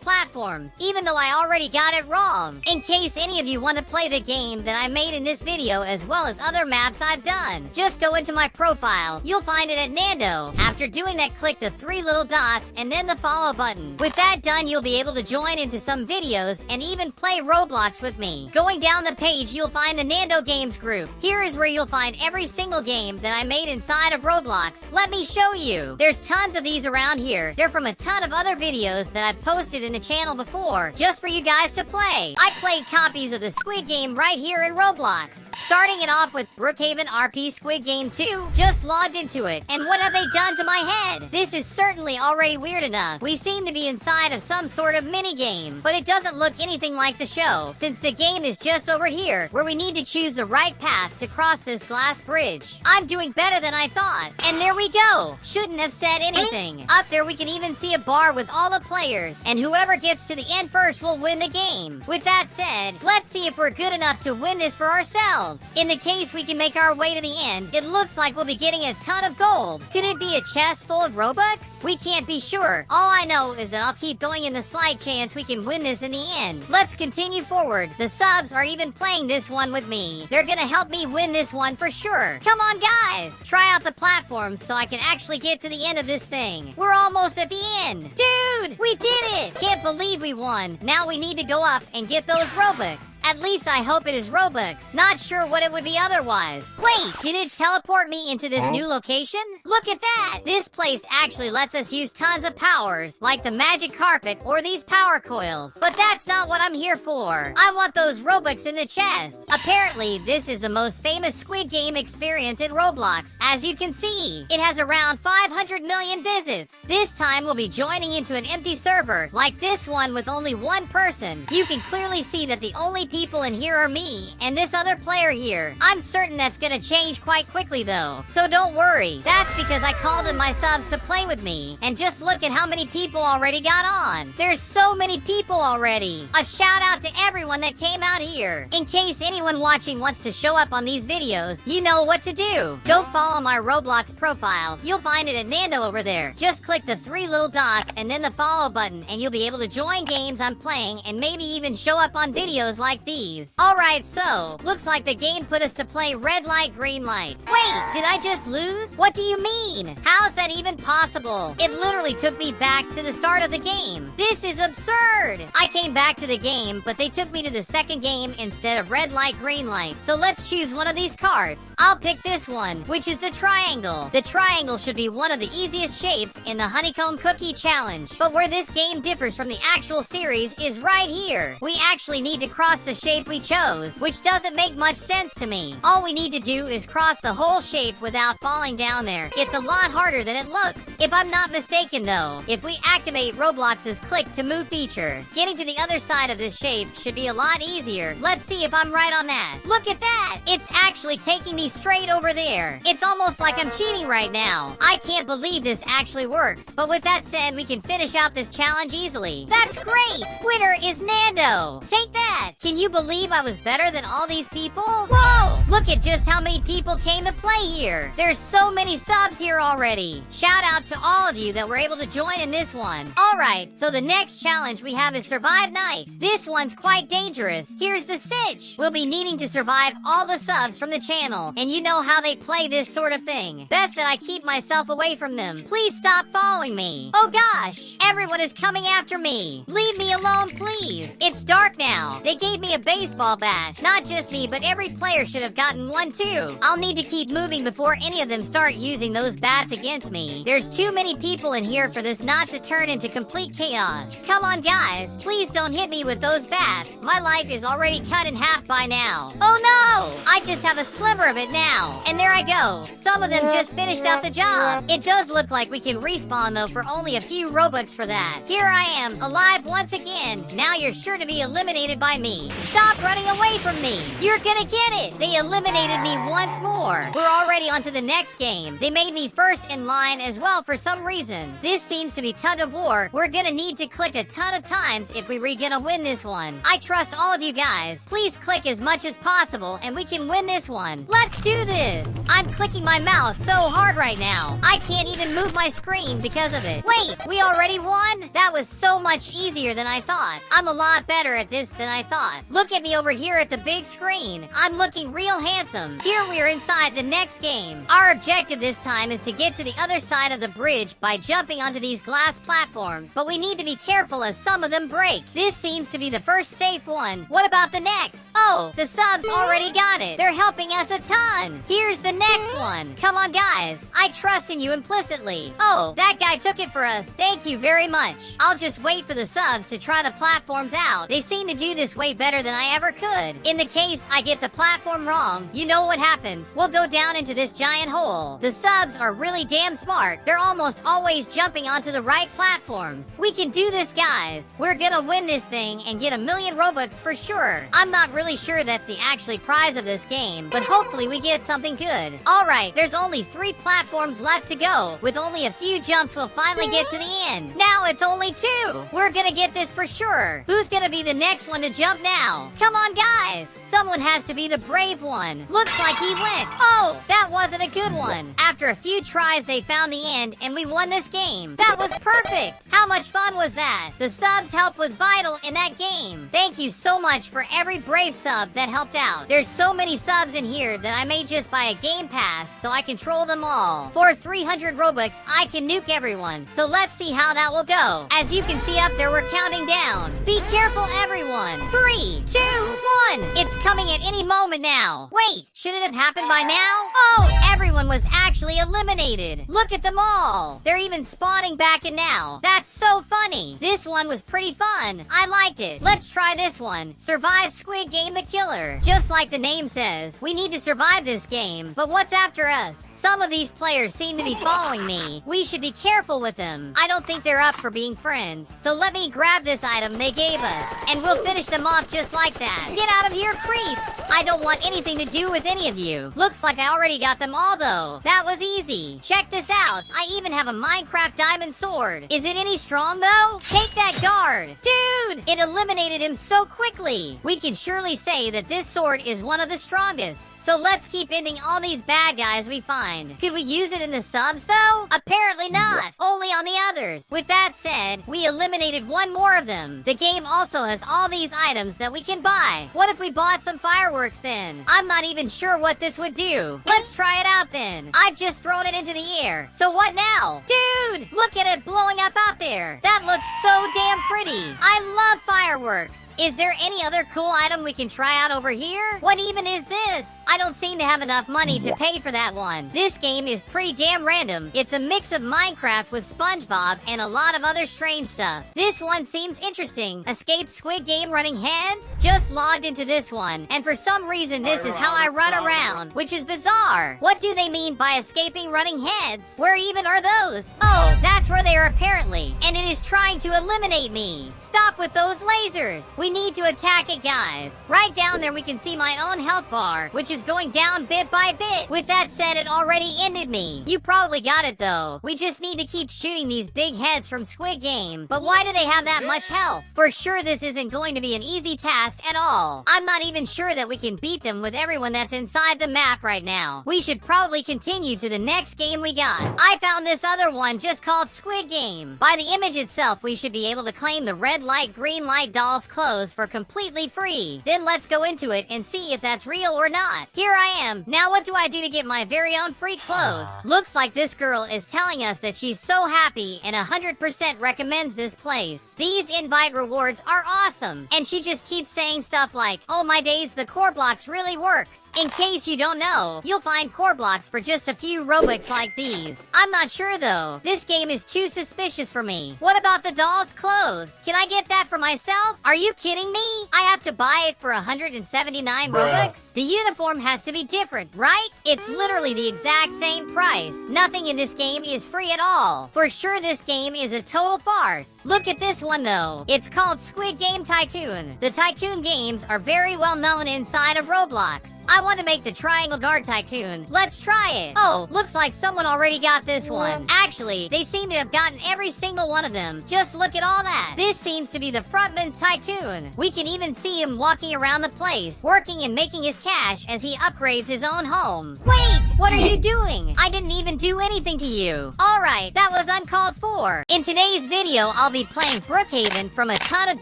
platforms, even though I already got it wrong. In case any of you want to play the game that I made in this video as well as other maps I've done, just go into my profile. You'll find it at Nando. After doing that, click the 3 little dots and then the follow button. With that done, you'll be able to join into some videos and even play Roblox with me. Going down the page, you'll find the Nando Games group. Here is where you'll find every single game that I made inside of Roblox. Let me show you. There's tons of these around here. They're from a ton of other videos that I've posted in the channel before, just for you guys to play. I played copies of the Squid Game right here in Roblox. Starting it off with Brookhaven RP Squid Game 2, just logged into it. And what have they done to my head? This is certainly already weird enough. We seem to be inside of some sort of mini game, but it doesn't look anything like the show, since the game is just over here, where we need to choose the right path to cross this glass bridge. I'm doing better than I thought. And there we go. Shouldn't have said anything. Up there we can even see a bar with all the players, and whoever gets to the end first will win the game. With that said, let's see if we're good enough to win this for ourselves. In the case we can make our way to the end, it looks like we'll be getting a ton of gold. Could it be a chest full of Robux? We can't be sure. All I know is that I'll keep going in the slight chance we can win this in the end. Let's continue forward. The subs are even playing this one with me. They're gonna help me win this one for sure. Come on, guys. Try out the platforms so I can actually get to the end of this thing. We're almost at the end. Dude, we did it. Can't believe we won. Now we need to go up and get those Robux. At least I hope it is Robux. Not sure what it would be otherwise. Wait, did it teleport me into this new location? Look at that! This place actually lets us use tons of powers, like the magic carpet or these power coils. But that's not what I'm here for. I want those Robux in the chest. Apparently, this is the most famous Squid Game experience in Roblox. As you can see, it has around 500 million visits. This time we'll be joining into an empty server, like this one with only one person. You can clearly see that the only people in here are me and this other player here. I'm certain that's gonna change quite quickly though, so don't worry. That's because I called in my subs to play with me, and just look at how many people already got on. There's so many people already. A shout out to everyone that came out here. In case anyone watching wants to show up on these videos, you know what to do. Go follow my Roblox profile. You'll find it at Nando over there. Just click the 3 little dots and then the follow button, and you'll be able to join games I'm playing and maybe even show up on videos like these. Alright, so, looks like the game put us to play red light, green light. Wait, did I just lose? What do you mean? How's that even possible? It literally took me back to the start of the game. This is absurd! I came back to the game, but they took me to the second game instead of red light, green light. So let's choose one of these cards. I'll pick this one, which is the triangle. The triangle should be one of the easiest shapes in the honeycomb cookie challenge. But where this game differs from the actual series is right here. We actually need to cross the shape we chose, which doesn't make much sense to me. All we need to do is cross the whole shape without falling down there. It's a lot harder than it looks. If I'm not mistaken though, if we activate Roblox's click to move feature, getting to the other side of this shape should be a lot easier. Let's see if I'm right on that. Look at that! It's actually taking me straight over there. It's almost like I'm cheating right now. I can't believe this actually works. But with that said, we can finish out this challenge easily. That's great! Winner is Nando! Take that! Can you believe I was better than all these people? Whoa! Look at just how many people came to play here. There's so many subs here already. Shout out to all of you that were able to join in this one. Alright, so the next challenge we have is Survive Night. This one's quite dangerous. Here's the sitch. We'll be needing to survive all the subs from the channel, and you know how they play this sort of thing. Best that I keep myself away from them. Please stop following me. Oh gosh, everyone is coming after me. Leave me alone, please. It's dark now. They gave me a baseball bat. Not just me, but every player should have gotten one too. I'll need to keep moving before any of them start using those bats against me. There's too many people in here for this not to turn into complete chaos. Come on guys, please don't hit me with those bats. My life is already cut in half by now. Oh no! I just have a sliver of it now. And there I go. Some of them just finished out the job. It does look like we can respawn though for only a few Robux for that. Here I am, alive once again. Now you're sure to be eliminated by me. Stop running away from me. You're gonna get it. They eliminated me once more. We're already on to the next game. They made me first in line as well for some reason. This seems to be Tug of War. We're gonna need to click a ton of times if we're gonna win this one. I trust all of you guys. Please click as much as possible and we can win this one. Let's do this. I'm clicking my mouse so hard right now. I can't even move my screen because of it. Wait, we already won? That was so much easier than I thought. I'm a lot better at this than I thought. Look at me over here at the big screen. I'm looking real handsome. Here we are inside the next game. Our objective this time is to get to the other side of the bridge by jumping onto these glass platforms, but we need to be careful as some of them break. This seems to be the first safe one. What about the next? Oh, the subs already got it. They're helping us a ton. Here's the next one. Come on guys, I trust in you implicitly. Oh, that guy took it for us. Thank you very much. I'll just wait for the subs to try the platforms out. They seem to do this way better than I ever could. In the case I get the platform wrong, you know what happens. We'll go down into this giant hole. The subs are really damn smart. They're almost always jumping onto the right platforms. We can do this, guys. We're gonna win this thing and get 1,000,000 Robux for sure. I'm not really sure that's the actual prize of this game, but hopefully we get something good. Alright, there's only 3 platforms left to go. With only a few jumps, we'll finally get to the end. Now it's only 2. We're gonna get this for sure. Who's gonna be the next one to jump now? now. Come on, guys. Someone has to be the brave one. Looks like he went. Oh, that wasn't a good one. After a few tries, they found the end, and we won this game. That was perfect. How much fun was that? The subs' help was vital in that game. Thank you so much for every brave sub that helped out. There's so many subs in here that I may just buy a game pass so I control them all. For 300 Robux, I can nuke everyone. So let's see how that will go. As you can see up there, we're counting down. Be careful, everyone. 3, 2, 1. It's coming at any moment now. Wait, should it have happened by now? Oh, everyone was actually eliminated. Look at them all. They're even spawning back in now. That's so funny. This one was pretty fun. I liked it. Let's try this one. Survive Squid Game the Killer. Just like the name says, we need to survive this game. But what's after us? Some of these players seem to be following me. We should be careful with them. I don't think they're up for being friends. So let me grab this item they gave us, and we'll finish them off just like that. Get out of here, creeps! I don't want anything to do with any of you. Looks like I already got them all, though. That was easy. Check this out. I even have a Minecraft diamond sword. Is it any strong, though? Take that guard. Dude! It eliminated him so quickly. We can surely say that this sword is one of the strongest. So let's keep ending all these bad guys we find. Could we use it in the subs, though? Apparently not. Only on the others. With that said, we eliminated one more of them. The game also has all these items that we can buy. What if we bought some fireworks then? I'm not even sure what this would do. Let's try it out then. I've just thrown it into the air. So what now? Dude, look at it blowing up out there. That looks so damn pretty. I love fireworks. Is there any other cool item we can try out over here? What even is this? I don't seem to have enough money to pay for that one. This game is pretty damn random. It's a mix of Minecraft with SpongeBob and a lot of other strange stuff. This one seems interesting. Escape Squid Game running heads? Just logged into this one, and for some reason this is how I run around, which is bizarre. What do they mean by escaping running heads? Where even are those? Oh, that's where they are apparently, and it is trying to eliminate me. Stop with those lasers. We need to attack it, guys. Right down there we can see my own health bar, which is going down bit by bit. With that said, it already ended me. You probably got it though. We just need to keep shooting these big heads from Squid Game. But why do they have that much health? For sure this isn't going to be an easy task at all. I'm not even sure that we can beat them with everyone that's inside the map right now. We should probably continue to the next game we got. I found this other one just called Squid Game. By the image itself, we should be able to claim the red light, green light doll's clothes for completely free. Then let's go into it and see if that's real or not. Here I am. Now what do I do to get my very own free clothes? Looks like this girl is telling us that she's so happy and 100% recommends this place. These invite rewards are awesome. And she just keeps saying stuff like, oh my days, the core blocks really works. In case you don't know, you'll find core blocks for just a few Robux like these. I'm not sure though. This game is too suspicious for me. What about the doll's clothes? Can I get that for myself? Are you kidding me? I have to buy it for 179 Robux? The uniform has to be different, right? It's literally the exact same price. Nothing in this game is free at all. For sure this game is a total farce. Look at this one though. It's called Squid Game Tycoon. The Tycoon games are very well known inside of Roblox. I want to make the Triangle Guard Tycoon. Let's try it. Oh, looks like someone already got this one. Actually, they seem to have gotten every single one of them. Just look at all that. This seems to be the frontman's Tycoon. We can even see him walking around the place, working and making his cash as he upgrades his own home. Wait! What are you doing? I didn't even do anything to you. Alright, that was uncalled for. In today's video, I'll be playing Brookhaven from a ton of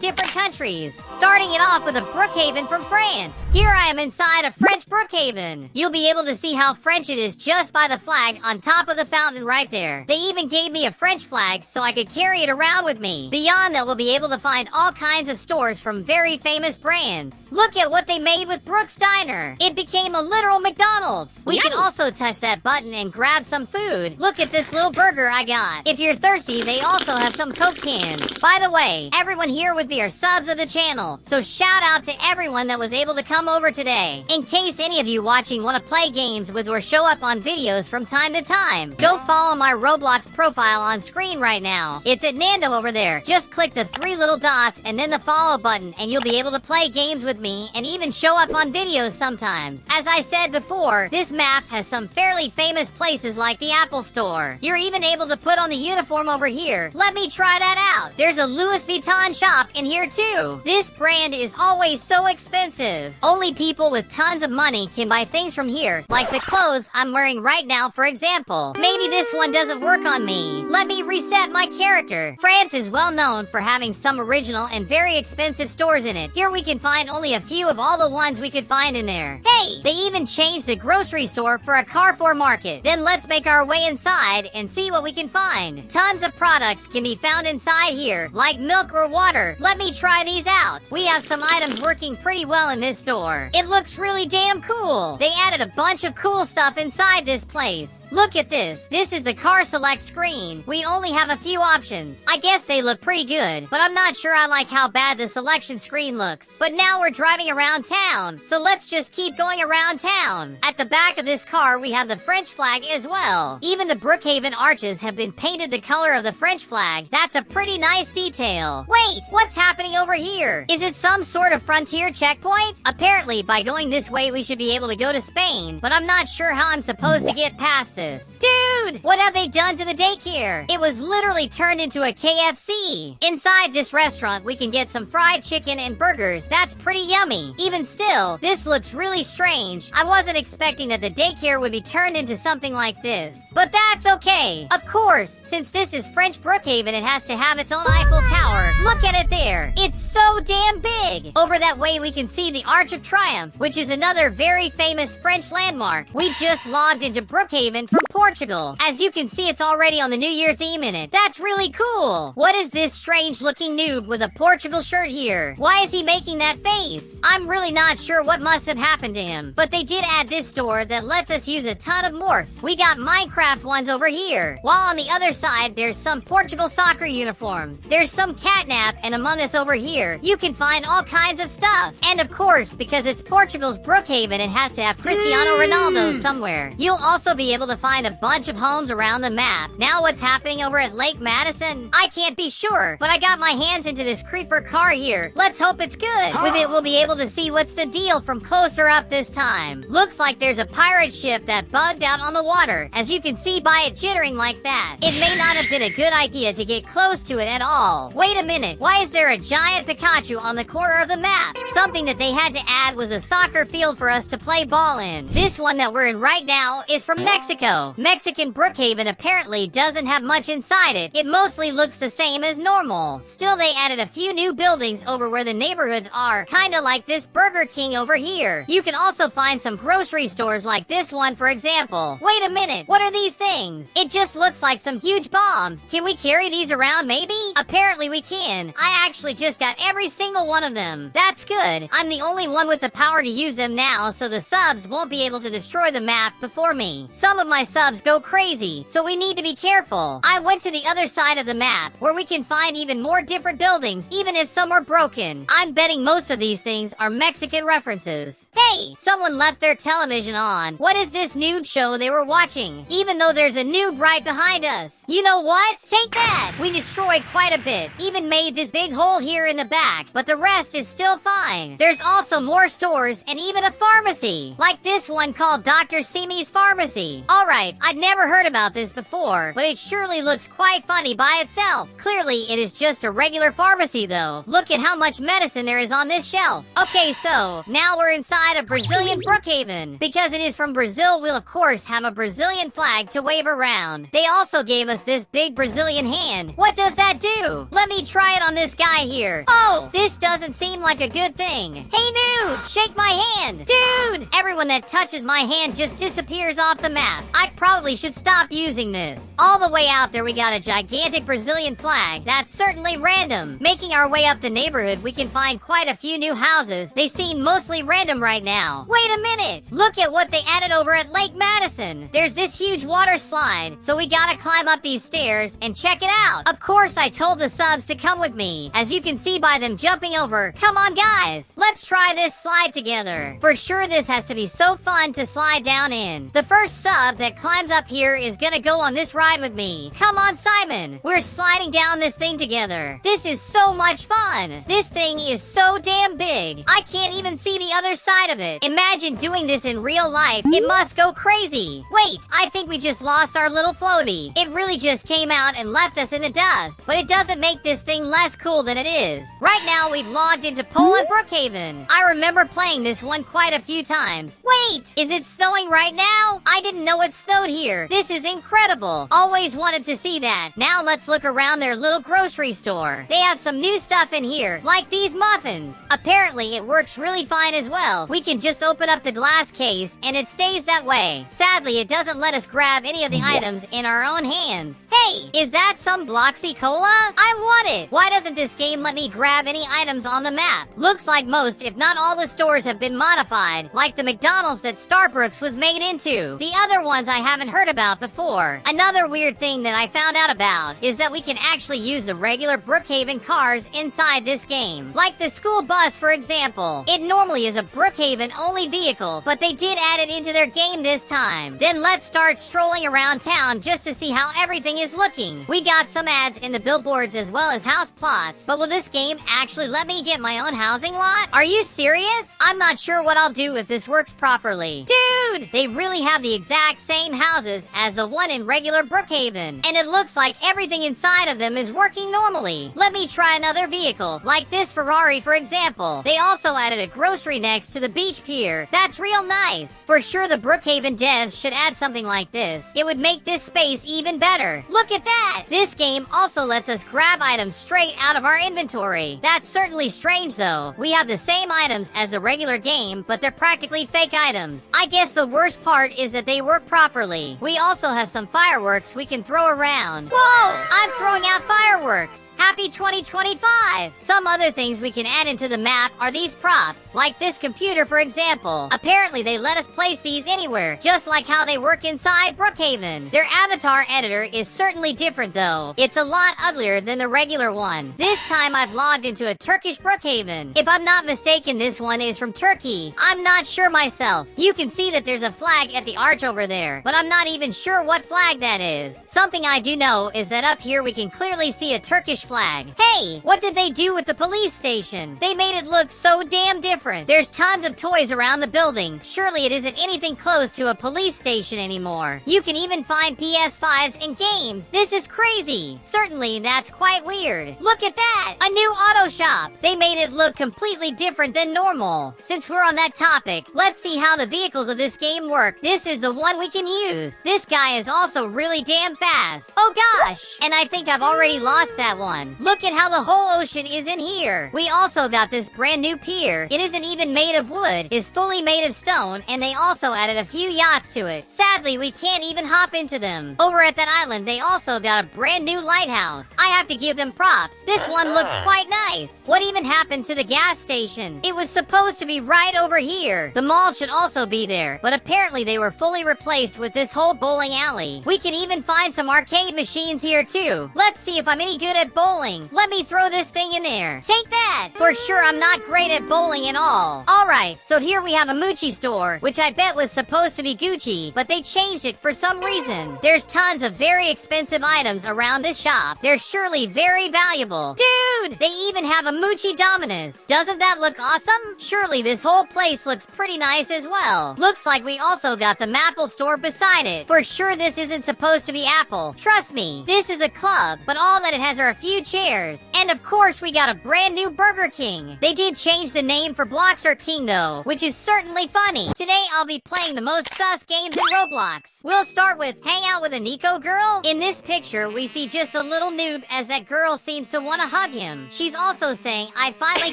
different countries. Starting it off with a Brookhaven from France. Here I am inside a French Brookhaven. You'll be able to see how French it is just by the flag on top of the fountain right there. They even gave me a French flag so I could carry it around with me. Beyond that, we'll be able to find all kinds of stores from very famous brands. Look at what they made with Brooks Diner. It became a literal McDonald's. We can also touch that button and grab some food. Look at this little burger I got. If you're thirsty, they also have some Coke cans. By the way, everyone here with me are subs of the channel, so shout out to everyone that was able to come over today. In case case any of you watching want to play games with or show up on videos from time to time, go follow my Roblox profile on screen right now. It's at Nando over there. Just click the 3 little dots and then the follow button and you'll be able to play games with me and even show up on videos sometimes. As I said before, this map has some fairly famous places like the Apple Store. You're even able to put on the uniform over here. Let me try that out. There's a Louis Vuitton shop in here too. This brand is always so expensive. Only people with tons of money can buy things from here, like the clothes I'm wearing right now, for example. Maybe this one doesn't work on me. Let me reset my character. France is well known for having some original and very expensive stores in it. Here we can find only a few of all the ones we could find in there. Hey, they even changed the grocery store for a Carrefour market. Then let's make our way inside and see what we can find. Tons of products can be found inside here, like milk or water. Let me try these out. We have some items working pretty well in this store. It looks really damn cool. They added a bunch of cool stuff inside this place. Look at this. This is the car select screen. We only have a few options. I guess they look pretty good, but I'm not sure I like how bad the selection screen looks. But now we're driving around town, so let's just keep going around town. At the back of this car, we have the French flag as well. Even the Brookhaven arches have been painted the color of the French flag. That's a pretty nice detail. Wait, what's happening over here? Is it some sort of frontier checkpoint? Apparently, by going this way, we should be able to go to Spain, but I'm not sure how I'm supposed to get past this. Dude, what have they done to the daycare? It was literally turned into a KFC. Inside this restaurant, we can get some fried chicken and burgers. That's pretty yummy. Even still, this looks really strange. I wasn't expecting that the daycare would be turned into something like this. But that's okay. Of course, since this is French Brookhaven, it has to have its own Eiffel Tower. Look at it there. It's so damn big. Over that way, we can see the Arch of Triumph, which is another very famous French landmark. We just logged into Brookhaven from Portugal. As you can see, it's already on the New Year theme in it. That's really cool. What is this strange looking noob with a Portugal shirt here? Why is he making that face? I'm really not sure what must have happened to him. But they did add this store that lets us use a ton of morphs. We got Minecraft ones over here. While on the other side, there's some Portugal soccer uniforms. There's some catnap, and among us over here, you can find all kinds of stuff. And of course, because it's Portugal's Brookhaven, it has to have Cristiano Ronaldo somewhere. You'll also be able to find a bunch of homes around the map. Now what's happening over at Lake Madison? I can't be sure, but I got my hands into this creeper car here. Let's hope it's good. With it, we'll be able to see what's the deal from closer up this time. Looks like there's a pirate ship that bugged out on the water, as you can see by it jittering like that. It may not have been a good idea to get close to it at all. Wait a minute, why is there a giant Pikachu on the corner of the map? Something that they had to add was a soccer field for us to play ball in. This one that we're in right now is from Mexico. Mexican Brookhaven apparently doesn't have much inside it. It mostly looks the same as normal. Still, they added a few new buildings over where the neighborhoods are, kinda like this Burger King over here. You can also find some grocery stores like this one, for example. Wait a minute, what are these things? It just looks like some huge bombs. Can we carry these around maybe? Apparently we can. I actually just got every single one of them. That's good. I'm the only one with the power to use them now, so the subs won't be able to destroy the map before me. Some of my subs go crazy, so we need to be careful. I went to the other side of the map, where we can find even more different buildings, even if some are broken. I'm betting most of these things are Mexican references. Hey, someone left their television on. What is this noob show they were watching? Even though there's a noob right behind us. You know what? Take that! We destroyed quite a bit, even made this big hole here in the back, but the rest is still fine. There's also more stores and even a pharmacy, like this one called Dr. Simi's Pharmacy. Alright, I'd never heard about this before, but it surely looks quite funny by itself. Clearly, it is just a regular pharmacy though. Look at how much medicine there is on this shelf. Okay, so, now we're inside a Brazilian Brookhaven. Because it is from Brazil, we'll of course have a Brazilian flag to wave around. They also gave us this big Brazilian hand. What does that do? Let me try it on this guy here. Oh, this doesn't seem like a good thing. Hey dude, shake my hand. Dude, everyone that touches my hand just disappears off the map. I probably should stop using this. All the way out there we got a gigantic Brazilian flag. That's certainly random. Making our way up the neighborhood, we can find quite a few new houses. They seem mostly random right now. Wait a minute! Look at what they added over at Lake Madison. There's this huge water slide, so we gotta climb up these stairs and check it out. Of course, I told the subs to come with me. As you can see by them jumping over, come on guys, let's try this slide together. For sure this has to be so fun to slide down in. The first sub that climbs up here is gonna go on this ride with me. Come on Simon, we're sliding down this thing together. This is so much fun. This thing is so damn big. I can't even see the other side of it. Imagine doing this in real life. It must go crazy. Wait, I think we just lost our little floaty. It really just came out and left us in the dust. But it doesn't make this thing less cool than it is. Right now we've logged into Poland Brookhaven. I remember playing this one quite a few times. Wait, is it snowing right now? I didn't know it snowed here. This is incredible. Always wanted to see that. Now let's look around their little grocery store. They have some new stuff in here, like these muffins. Apparently it works really fine as well. We can just open up the glass case and it stays that way. Sadly, it doesn't let us grab any of the items in our own hands. Hey, is that some Bloxy Cola? I want it. Why doesn't this game let me grab any items on the map? Looks like most, if not all the stores have been modified, like the McDonald's that Starbucks was made into. The other ones I haven't heard about before. Another weird thing that I found out about is that we can actually use the regular Brookhaven cars inside this game. Like the school bus, for example. It normally is a Brookhaven only vehicle, but they did add it into their game this time. Then let's start strolling around town just to see how everything is looking. We got some ads in the billboards as well as house plots, but will this game actually let me get my own housing lot? Are you serious? I'm not sure what I'll do if this works properly. Dude, they really have the exact same houses as the one in regular Brookhaven, and it looks like everything inside of them is working normally. Let me try another vehicle, like this Ferrari for example. They also added a grocery next to the beach pier. That's real nice. For sure the Brookhaven devs should add something like this. It would make this space even better. Look at that! This game also lets us grab items straight out of our inventory. That's certainly strange though. We have the same items as the regular game, but they're practically fake items. I guess the worst part is that they work properly. We also have some fireworks we can throw around. Whoa! I'm throwing out fireworks! Happy 2025! Some other things we can add into the map are these props, like this computer for example. Apparently they let us place these anywhere, just like how they work inside Brookhaven. Their avatar editor is certainly different though. It's a lot uglier than the regular one. This time I've logged into a Turkish Brookhaven. If I'm not mistaken, this one is from Turkey. I'm not sure myself. You can see that there's a flag at the arch over there, but I'm not even sure what flag that is. Something I do know is that up here we can clearly see a Turkish flag. Hey, what did they do with the police station? They made it look so damn different. There's tons of toys around the building. Surely it isn't anything close to a police station anymore. You can even find PS5s and games. This is crazy. Certainly, that's quite weird. Look at that! A new auto shop. They made it look completely different than normal. Since we're on that topic, let's see how the vehicles of this game work. This is the one we can use. This guy is also really damn fast. Oh gosh! And I think I've already lost that one. Look at how the whole ocean is in here. We also got this brand new pier. It isn't even made of wood. It's fully made of stone, and they also added a few yachts to it. Sadly, we can't even hop into them. Over at that island, they also got a brand new lighthouse. I have to give them props. This one looks quite nice. What even happened to the gas station? It was supposed to be right over here. The mall should also be there, but apparently they were fully replaced with this whole bowling alley. We can even find some arcade machines here too. Let's see if I'm any good at bowling. Let me throw this thing in there. Take that! For sure I'm not great at bowling at all. Alright, so here we have a Muchi store, which I bet was supposed to be Gucci, but they changed it for some reason. There's tons of very expensive items around this shop. They're surely very valuable. Dude! They even have a Muchi Dominus. Doesn't that look awesome? Surely this whole place looks pretty nice as well. Looks like we also got the Maple store beside it. For sure this isn't supposed to be Apple. Trust me, this is a club, but all that it has are a few chairs. And of course, we got a brand new Burger King. They did change the name for Bloxer King though, which is certainly funny. Today, I'll be playing the most sus games in Roblox. We'll start with Hang Out with a Neko Girl. In this picture, we see just a little noob as that girl seems to want to hug him. She's also saying, I finally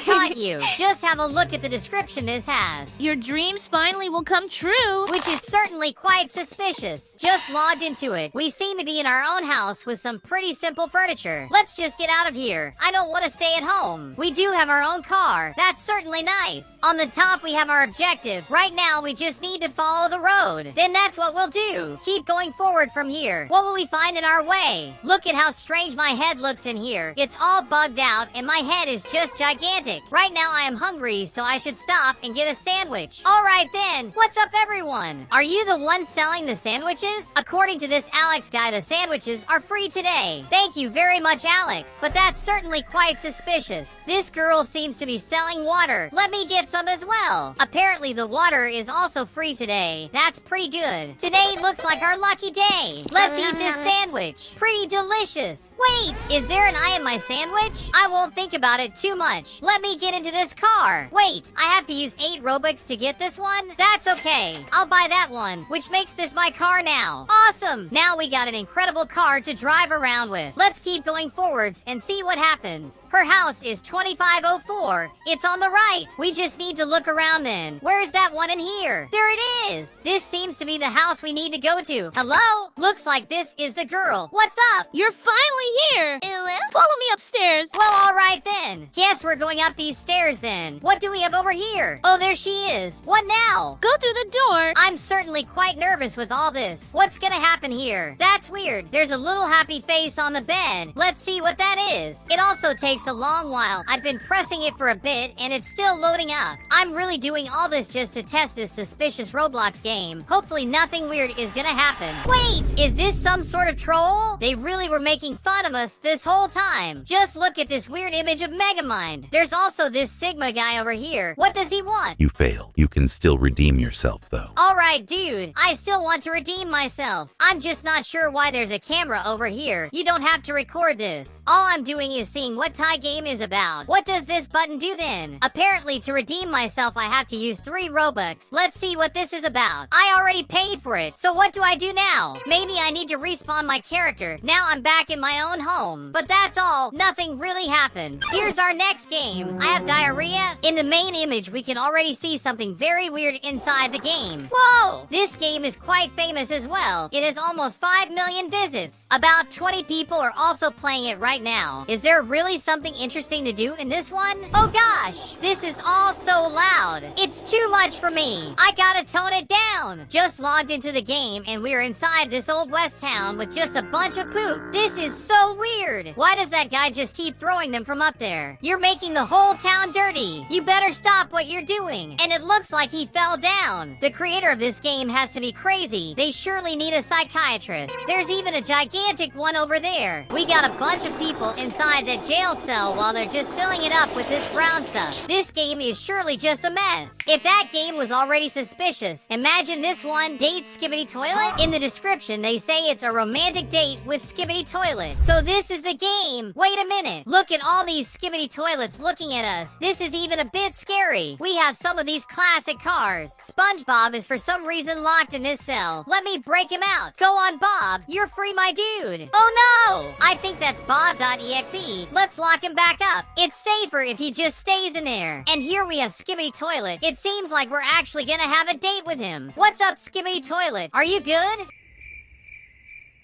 caught you. Just have a look at the description this has.
Your dreams finally will come true.
Which is certainly quite suspicious. Just logged into it. We seem to be in our own house with some pretty simple furniture. Let's just get out of here. I don't want to stay at home. We do have our own car. That's certainly nice. On the top, we have our objective. Right now, we just need to follow the road. Then that's what we'll do. Keep going forward from here. What will we find in our way? Look at how strange my head looks in here. It's all bugged out, and my head is just gigantic. Right now, I am hungry, so I should stop and get a sandwich. All right then. What's up, everyone? Are you the one selling the sandwiches? According to this Alex guy, the sandwiches are free today. Thank you very much, Alex. But that's certainly quite suspicious. This girl seems to be selling water. Let me get some as well. Apparently, the water is also free today. That's pretty good. Today looks like our lucky day. Let's eat this sandwich. Pretty delicious. Wait, is there an eye in my sandwich? I won't think about it too much. Let me get into this car. Wait, I have to use 8 Robux to get this one? That's okay. I'll buy that one, which makes this my car now. Awesome. Now we got an incredible car to drive around with. Let's keep going forwards and see what happens. Her house is 2504. It's on the right. We just need to look around then. Where is that one in here? There it is. This seems to be the house we need to go to. Hello? Looks like this is the girl. What's up?
You're finally here. Follow me upstairs.
Well, all right then. Guess we're going up these stairs then. What do we have over here? Oh, there she is. What now?
Go through the door.
I'm certainly quite nervous with all this. What's gonna happen here? That's weird. There's a little happy face on the bed. Let's see what that is. It also takes a long while. I've been pressing it for a bit and it's still loading up. I'm really doing all this just to test this suspicious Roblox game. Hopefully nothing weird is gonna happen. Wait, is this some sort of troll? They really were making fun of us this whole time. Just look at this weird image of Megamind. There's also this Sigma guy over here. What does he want?
You failed. You can still redeem yourself, though.
Alright, dude. I still want to redeem myself. I'm just not sure why there's a camera over here. You don't have to record this. All I'm doing is seeing what Ty game is about. What does this button do then? Apparently, to redeem myself, I have to use 3 Robux. Let's see what this is about. I already paid for it, so what do I do now? Maybe I need to respawn my character. Now I'm back in my own home. But that's all. Nothing really happened. Here's our next game. I have diarrhea. In the main image, we can already see something very weird inside the game. Whoa! This game is quite famous as well. It has almost 5 million visits. About 20 people are also playing it right now. Is there really something interesting to do in this one? Oh gosh! This is all so loud. It's too much for me. I gotta tone it down. Just logged into the game and we're inside this old west town with just a bunch of poop. This is so weird. Why does that guy just keep throwing them from up there? You're making the whole town dirty. You better stop what you're doing. And it looks like he fell down. The creator of this game has to be crazy. They surely need a psychiatrist. There's even a gigantic one over there. We got a bunch of people inside that jail cell while they're just filling it up with this brown stuff. This game is surely just a mess. If that game was already suspicious, imagine this one, Date Skibidi Toilet. In the description, they say it's a romantic date with Skibidi Toilet. So this is the game. Wait a minute. Look at all these Skibidi Toilets looking at us. This is even a bit scary. We have some of these classic cars. SpongeBob is for some reason locked in this cell. Let me break him out. Go on, Bob. You're free, my dude. Oh no! I think that's Bob.exe. Let's lock him back up. It's safer if he just stays in there. And here we have Skibidi Toilet. It seems like we're actually gonna have a date with him. What's up, Skibidi Toilet? Are you good?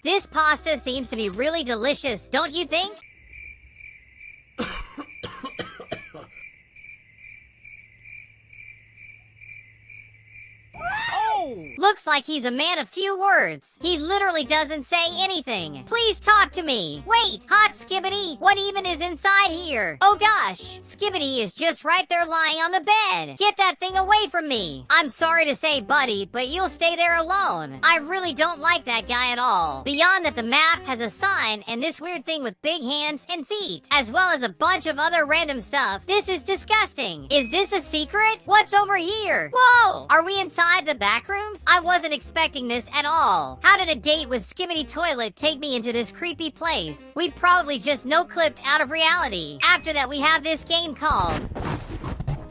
This pasta seems to be really delicious, don't you think? Looks like he's a man of few words. He literally doesn't say anything. Please talk to me. Wait, hot Skibidi, what even is inside here? Oh gosh, Skibidi is just right there lying on the bed. Get that thing away from me. I'm sorry to say, buddy, but you'll stay there alone. I really don't like that guy at all. Beyond that, the map has a sign and this weird thing with big hands and feet, as well as a bunch of other random stuff. This is disgusting. Is this a secret? What's over here? Whoa, are we inside the Backrooms? Backrooms? I wasn't expecting this at all. How did a date with Skibidi Toilet take me into this creepy place? We probably just no-clipped out of reality. After that, we have this game called...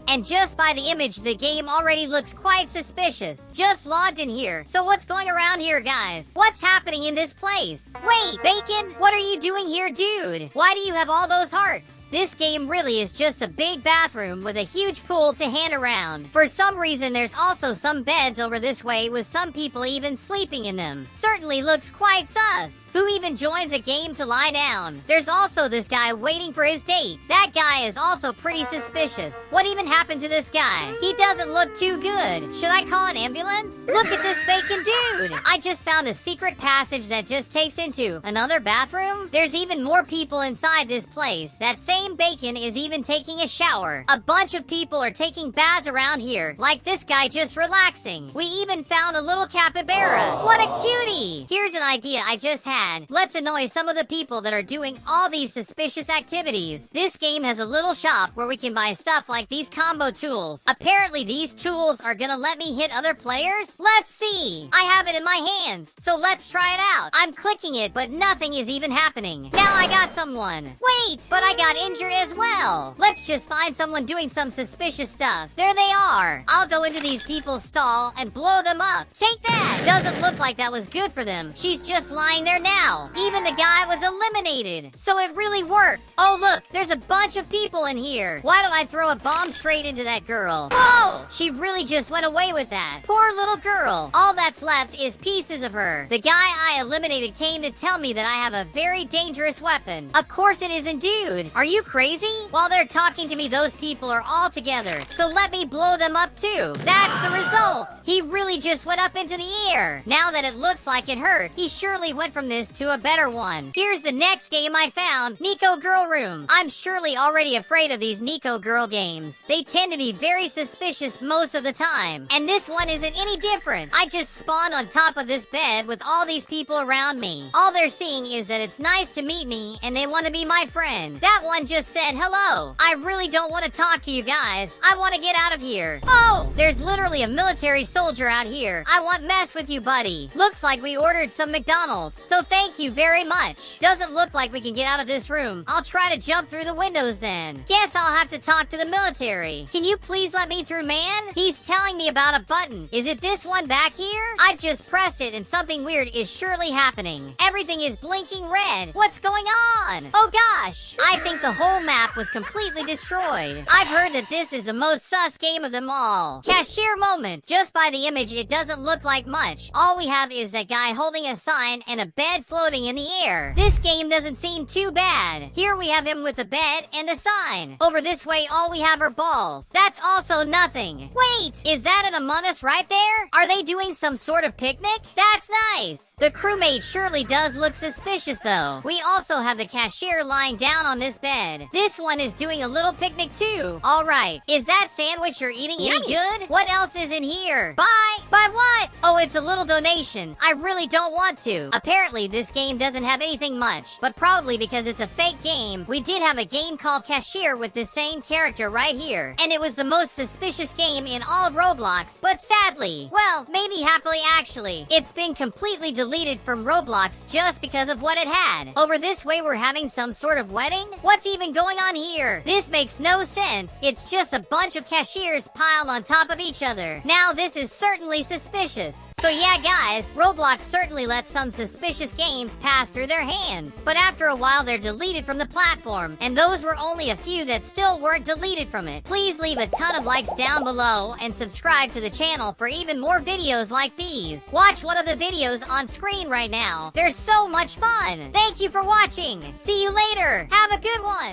And just by the image, the game already looks quite suspicious. Just logged in here. So what's going around here, guys? What's happening in this place? Wait, Bacon, what are you doing here, dude? Why do you have all those hearts? This game really is just a big bathroom with a huge pool to hand around. For some reason, there's also some beds over this way with some people even sleeping in them. Certainly looks quite sus. Who even joins a game to lie down? There's also this guy waiting for his date. That guy is also pretty suspicious. What even happened to this guy? He doesn't look too good. Should I call an ambulance? Look at this Bacon dude. I just found a secret passage that just takes into another bathroom. There's even more people inside this place. That same Bacon is even taking a shower. A bunch of people are taking baths around here, like this guy just relaxing. We even found a little capybara. What a cutie. Here's an idea I just had. Let's annoy some of the people that are doing all these suspicious activities. This game has a little shop where we can buy stuff like these combo tools. Apparently these tools are gonna let me hit other players? Let's see. I have it in my hands, so let's try it out. I'm clicking it, but nothing is even happening. Now I got someone. Wait, but I got injured as well. Let's just find someone doing some suspicious stuff. There they are. I'll go into these people's stall and blow them up. Take that. Doesn't look like that was good for them. She's just lying there now. Even the guy was eliminated. So it really worked. Oh, look, there's a bunch of people in here. Why don't I throw a bomb straight into that girl? Whoa! She really just went away with that. Poor little girl. All that's left is pieces of her. The guy I eliminated came to tell me that I have a very dangerous weapon. Of course it isn't, dude. Are you crazy? While they're talking to me, those people are all together. So let me blow them up too. That's the result. He really just went up into the air. Now that it looks like it hurt, he surely went from this to a better one. Here's the next game I found, Neko Girl Room. I'm surely already afraid of these Neko Girl games. They tend to be very suspicious most of the time. And this one isn't any different. I just spawned on top of this bed with all these people around me. All they're seeing is that it's nice to meet me and they want to be my friend. That one just said hello. I really don't want to talk to you guys. I want to get out of here. Oh, there's literally a military soldier out here. I want mess with you, buddy. Looks like we ordered some McDonald's. So thank you very much. Doesn't look like we can get out of this room. I'll try to jump through the windows then. Guess I'll have to talk to the military. Can you please let me through, man? He's telling me about a button. Is it this one back here? I've just pressed it and something weird is surely happening. Everything is blinking red. What's going on? Oh gosh. I think the whole map was completely destroyed. I've heard that this is the most sus game of them all. Cashier moment. Just by the image, it doesn't look like much. All we have is that guy holding a sign and a bed floating in the air. This game doesn't seem too bad. Here we have him with a bed and a sign. Over this way, all we have are balls. That's also nothing. Wait, is that an Among Us right there? Are they doing some sort of picnic? That's nice. The crewmate surely does look suspicious though. We also have the cashier lying down on this bed. This one is doing a little picnic too. Alright, is that sandwich you're eating any good? What else is in here? Buy? Buy what? Oh, it's a little donation. I really don't want to. Apparently this game doesn't have anything much, but probably because it's a fake game, we did have a game called Cashier with the same character right here. And it was the most suspicious game in all of Roblox, but sadly, well, maybe happily actually, it's been completely deleted from Roblox just because of what it had. Over this way we're having some sort of wedding? What's even going on here? This makes no sense. It's just a bunch of cashiers piled on top of each other. Now this is certainly suspicious. So yeah guys, Roblox certainly lets some suspicious games pass through their hands. But after a while they're deleted from the platform. And those were only a few that still weren't deleted from it. Please leave a ton of likes down below and subscribe to the channel for even more videos like these. Watch one of the videos on screen right now. They're so much fun. Thank you for watching. See you later. Have a good one.